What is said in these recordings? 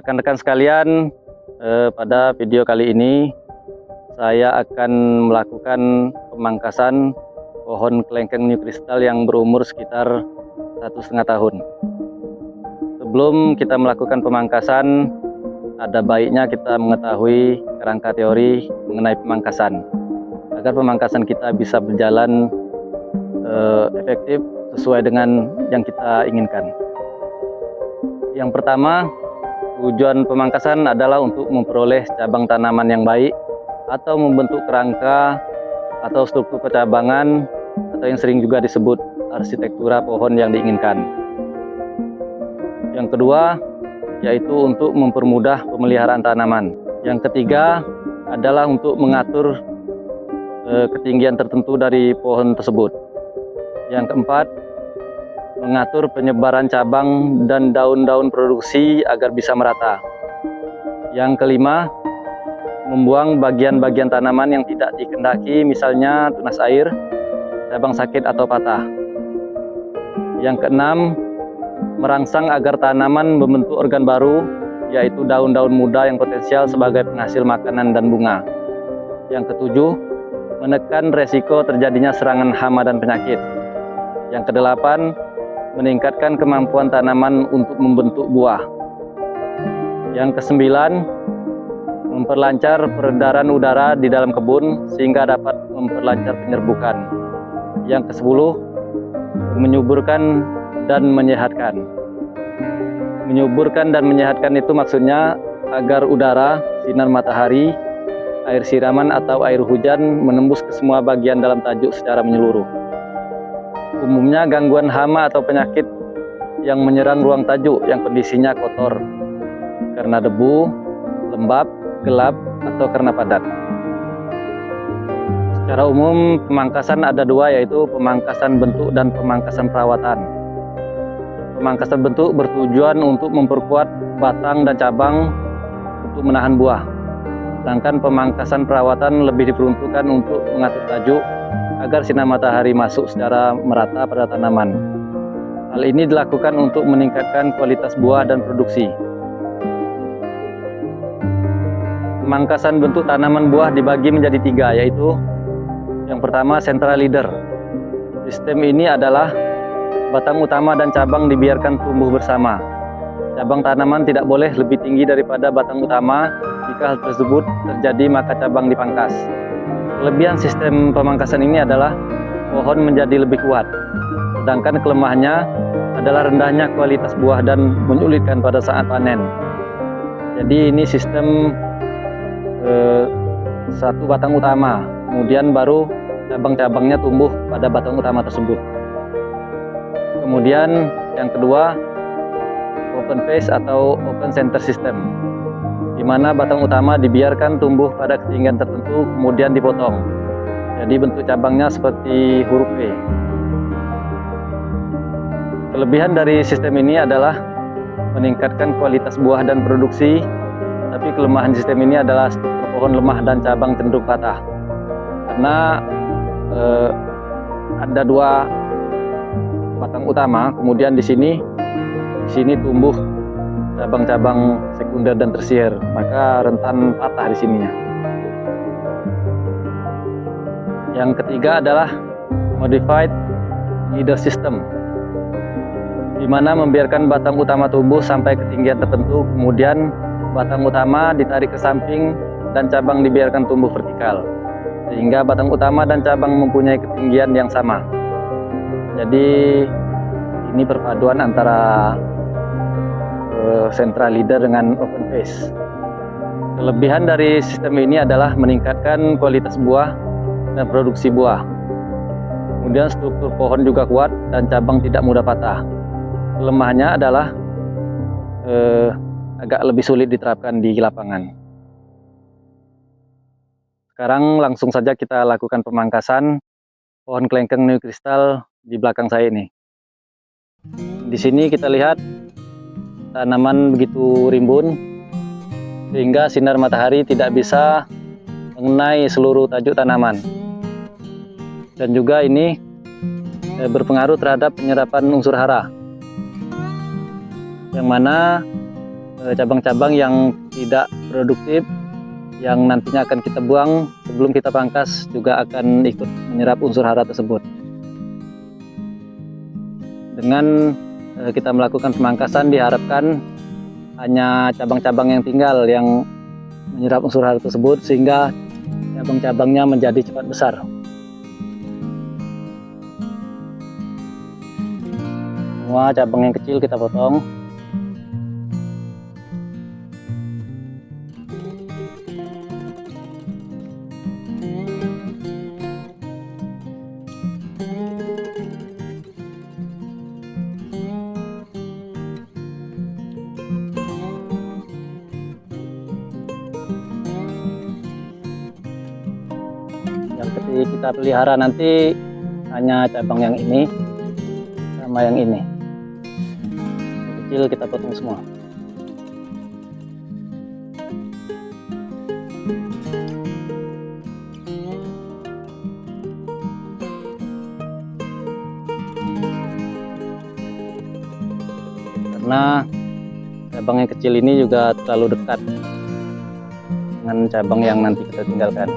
Rekan-rekan sekalian, pada video kali ini saya akan melakukan pemangkasan pohon kelengkeng new crystal yang berumur sekitar 1,5 tahun. Sebelum kita melakukan pemangkasan, ada baiknya kita mengetahui kerangka teori mengenai pemangkasan, agar pemangkasan kita bisa berjalan efektif sesuai dengan yang kita inginkan. Yang pertama, tujuan pemangkasan adalah untuk memperoleh cabang tanaman yang baik atau membentuk kerangka atau struktur percabangan atau yang sering juga disebut arsitektura pohon yang diinginkan. Yang kedua, yaitu untuk mempermudah pemeliharaan tanaman. Yang ketiga adalah untuk mengatur ketinggian tertentu dari pohon tersebut. Yang keempat, mengatur penyebaran cabang dan daun-daun produksi agar bisa merata. Yang kelima, membuang bagian-bagian tanaman yang tidak dikehendaki, misalnya tunas air, cabang sakit atau patah. Yang keenam, merangsang agar tanaman membentuk organ baru, yaitu daun-daun muda yang potensial sebagai penghasil makanan dan bunga. Yang ketujuh, menekan resiko terjadinya serangan hama dan penyakit. Yang kedelapan, meningkatkan kemampuan tanaman untuk membentuk buah. Yang kesembilan, memperlancar peredaran udara di dalam kebun sehingga dapat memperlancar penyerbukan. Yang kesepuluh, menyuburkan dan menyehatkan. Menyuburkan dan menyehatkan itu maksudnya agar udara, sinar matahari, air siraman atau air hujan menembus ke semua bagian dalam tajuk secara menyeluruh. Umumnya gangguan hama atau penyakit yang menyerang ruang tajuk yang kondisinya kotor karena debu, lembab, gelap, atau karena padat. Secara umum pemangkasan ada dua, yaitu pemangkasan bentuk dan pemangkasan perawatan. Pemangkasan bentuk bertujuan untuk memperkuat batang dan cabang untuk menahan buah. Sedangkan pemangkasan perawatan lebih diperuntukkan untuk mengatur tajuk agar sinar matahari masuk secara merata pada tanaman. Hal ini dilakukan untuk meningkatkan kualitas buah dan produksi. Pemangkasan bentuk tanaman buah dibagi menjadi tiga, yaitu yang pertama central leader. Sistem ini adalah batang utama dan cabang dibiarkan tumbuh bersama. Cabang tanaman tidak boleh lebih tinggi daripada batang utama. Jika hal tersebut terjadi, maka cabang dipangkas. Kelebihan sistem pemangkasan ini adalah pohon menjadi lebih kuat, sedangkan kelemahannya adalah rendahnya kualitas buah dan menyulitkan pada saat panen. Jadi ini sistem satu batang utama, kemudian baru cabang-cabangnya tumbuh pada batang utama tersebut. Kemudian yang kedua, open face atau open center system, di mana batang utama dibiarkan tumbuh pada ketinggian tertentu kemudian dipotong. Jadi bentuk cabangnya seperti huruf V. Kelebihan dari sistem ini adalah meningkatkan kualitas buah dan produksi, tapi kelemahan sistem ini adalah struktur pohon lemah dan cabang cenderung patah. Karena ada dua batang utama, kemudian di sini tumbuh cabang-cabang sekunder dan tersier, maka rentan patah di sininya. Yang ketiga adalah modified leader system, di mana membiarkan batang utama tumbuh sampai ketinggian tertentu, kemudian batang utama ditarik ke samping dan cabang dibiarkan tumbuh vertikal, sehingga batang utama dan cabang mempunyai ketinggian yang sama. Jadi ini perpaduan antara central leader dengan open face. Kelebihan dari sistem ini adalah meningkatkan kualitas buah dan produksi buah. Kemudian struktur pohon juga kuat dan cabang tidak mudah patah. Kelemahannya adalah agak lebih sulit diterapkan di lapangan. Sekarang langsung saja kita lakukan pemangkasan pohon kelengkeng new crystal di belakang saya ini. Di sini kita lihat tanaman begitu rimbun sehingga sinar matahari tidak bisa mengenai seluruh tajuk tanaman, dan juga ini berpengaruh terhadap penyerapan unsur hara, yang mana cabang-cabang yang tidak produktif yang nantinya akan kita buang sebelum kita pangkas juga akan ikut menyerap unsur hara tersebut. Dengan kita melakukan pemangkasan diharapkan hanya cabang-cabang yang tinggal yang menyerap unsur hara tersebut sehingga cabang-cabangnya menjadi cepat besar. Semua cabang yang kecil kita potong. Yang ketika kita pelihara nanti hanya cabang yang ini sama yang ini. Yang kecil kita potong semua. Karena cabang yang kecil ini juga terlalu dekat dengan cabang yang nanti kita tinggalkan.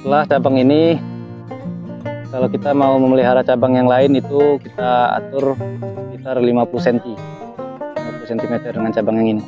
Setelah cabang ini, kalau kita mau memelihara cabang yang lain itu kita atur sekitar 50 cm dengan cabang yang ini.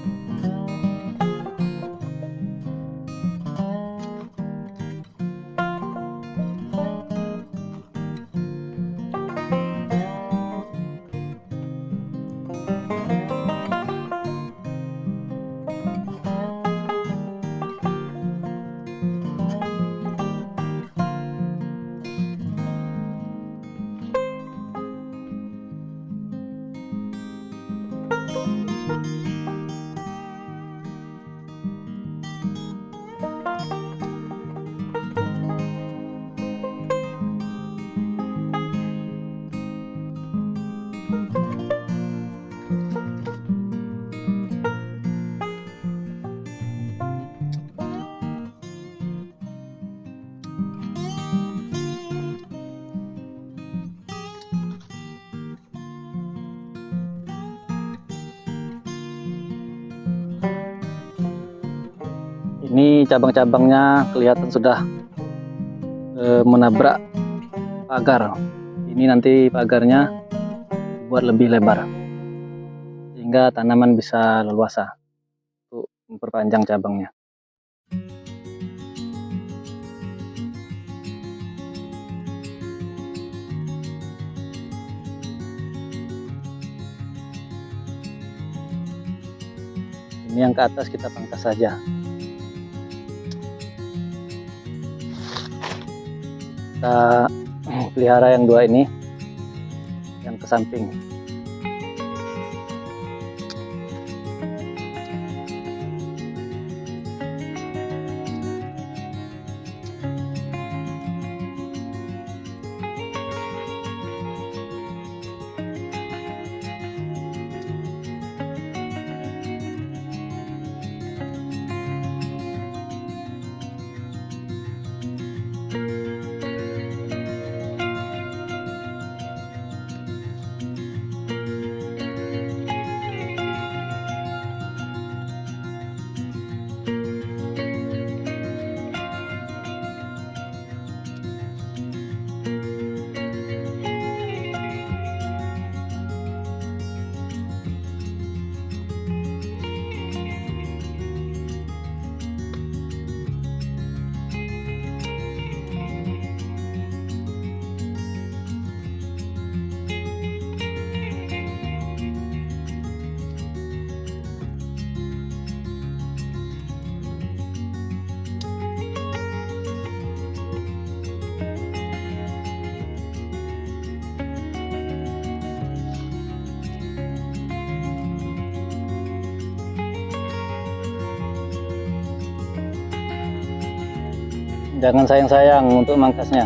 Ini cabang-cabangnya kelihatan sudah menabrak pagar. Ini nanti pagarnya buat lebih lebar sehingga tanaman bisa leluasa untuk memperpanjang cabangnya. Ini yang ke atas kita pangkas saja. Kita pelihara yang dua ini, yang ke samping. Jangan sayang-sayang untuk mangkasnya.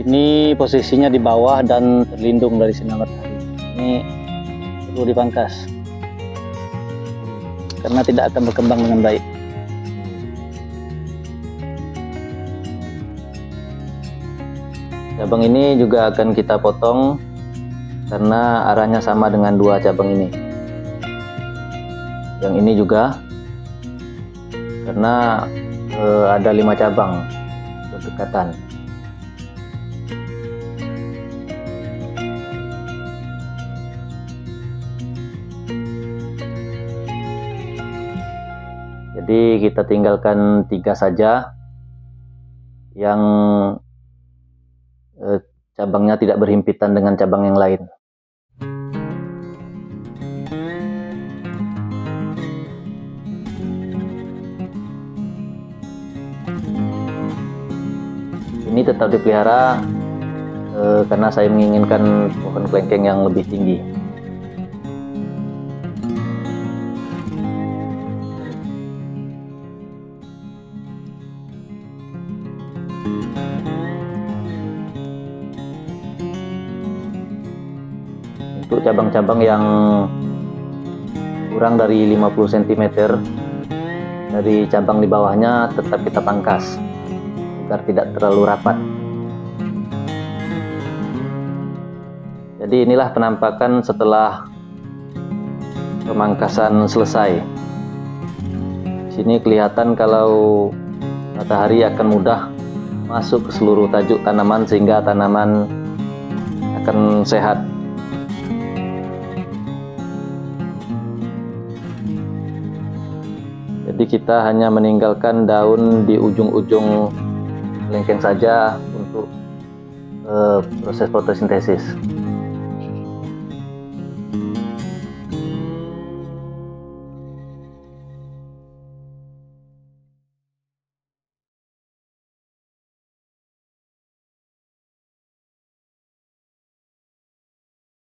Ini posisinya di bawah dan terlindung dari sinar matahari. Ini perlu dipangkas karena tidak akan berkembang dengan baik. Cabang ini juga akan kita potong karena arahnya sama dengan dua cabang ini. Yang ini juga karena ada 5 cabang berdekatan. Jadi kita tinggalkan 3 saja yang cabangnya tidak berhimpitan dengan cabang yang lain. Ini tetap dipelihara karena saya menginginkan pohon kelengkeng yang lebih tinggi. Untuk cabang-cabang yang kurang dari 50 cm dari cabang di bawahnya tetap kita pangkas agar tidak terlalu rapat. Jadi inilah penampakan setelah pemangkasan selesai. Di sini kelihatan kalau matahari akan mudah masuk ke seluruh tajuk tanaman sehingga tanaman akan sehat. Jadi kita hanya meninggalkan daun di ujung-ujung kelengkeng saja untuk proses fotosintesis.